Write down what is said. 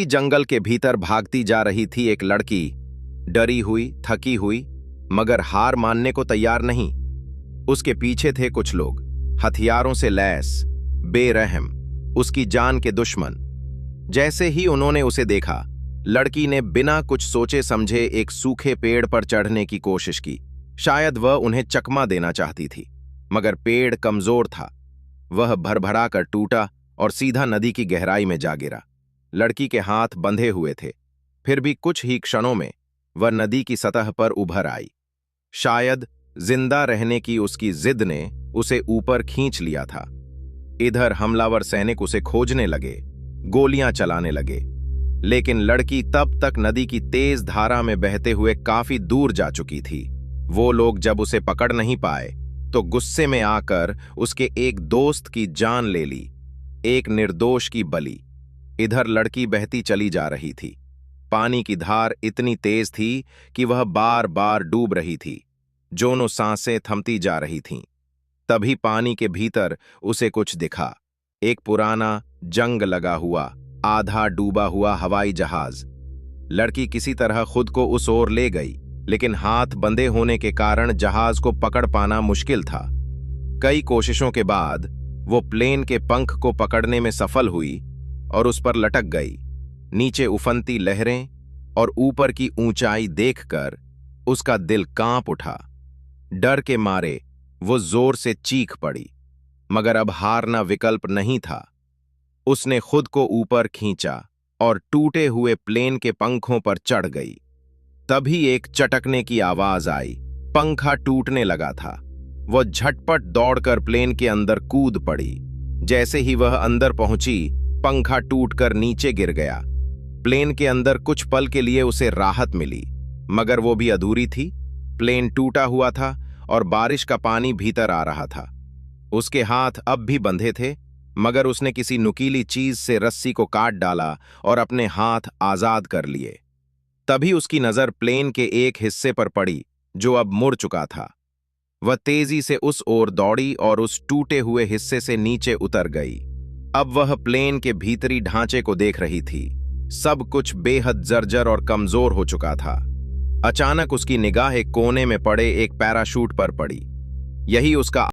जंगल के भीतर भागती जा रही थी एक लड़की, डरी हुई, थकी हुई, मगर हार मानने को तैयार नहीं। उसके पीछे थे कुछ लोग, हथियारों से लैस, बेरहम, उसकी जान के दुश्मन। जैसे ही उन्होंने उसे देखा, लड़की ने बिना कुछ सोचे समझे एक सूखे पेड़ पर चढ़ने की कोशिश की। शायद वह उन्हें चकमा देना चाहती थी, मगर पेड़ कमजोर था। वह भरभरा कर टूटा और सीधा नदी की गहराई में जा गिरा। लड़की के हाथ बंधे हुए थे, फिर भी कुछ ही क्षणों में वह नदी की सतह पर उभर आई। शायद जिंदा रहने की उसकी जिद ने उसे ऊपर खींच लिया था। इधर हमलावर सैनिक उसे खोजने लगे, गोलियां चलाने लगे, लेकिन लड़की तब तक नदी की तेज धारा में बहते हुए काफी दूर जा चुकी थी। वो लोग जब उसे पकड़ नहीं पाए तो गुस्से में आकर उसके एक दोस्त की जान ले ली, एक निर्दोष की बलि। इधर लड़की बहती चली जा रही थी। पानी की धार इतनी तेज थी कि वह बार बार डूब रही थी। दोनों सांसें थमती जा रही थीं। तभी पानी के भीतर उसे कुछ दिखा, एक पुराना, जंग लगा हुआ, आधा डूबा हुआ हवाई जहाज। लड़की किसी तरह खुद को उस ओर ले गई, लेकिन हाथ बंधे होने के कारण जहाज को पकड़ पाना मुश्किल था। कई कोशिशों के बाद वो प्लेन के पंख को पकड़ने में सफल हुई और उस पर लटक गई। नीचे उफनती लहरें और ऊपर की ऊंचाई देखकर उसका दिल कांप उठा। डर के मारे वो जोर से चीख पड़ी, मगर अब हारना विकल्प नहीं था। उसने खुद को ऊपर खींचा और टूटे हुए प्लेन के पंखों पर चढ़ गई। तभी एक चटकने की आवाज आई। पंखा टूटने लगा था। वह झटपट दौड़कर प्लेन के अंदर कूद पड़ी। जैसे ही वह अंदर पहुंची, पंखा टूटकर नीचे गिर गया। प्लेन के अंदर कुछ पल के लिए उसे राहत मिली, मगर वो भी अधूरी थी। प्लेन टूटा हुआ था और बारिश का पानी भीतर आ रहा था। उसके हाथ अब भी बंधे थे, मगर उसने किसी नुकीली चीज से रस्सी को काट डाला और अपने हाथ आजाद कर लिए। तभी उसकी नजर प्लेन के एक हिस्से पर पड़ी जो अब मुड़ चुका था। वह तेजी से उस ओर दौड़ी और उस टूटे हुए हिस्से से नीचे उतर गई। अब वह प्लेन के भीतरी ढांचे को देख रही थी। सब कुछ बेहद जर्जर और कमजोर हो चुका था। अचानक उसकी निगाह एक कोने में पड़े एक पैराशूट पर पड़ी। यही उसका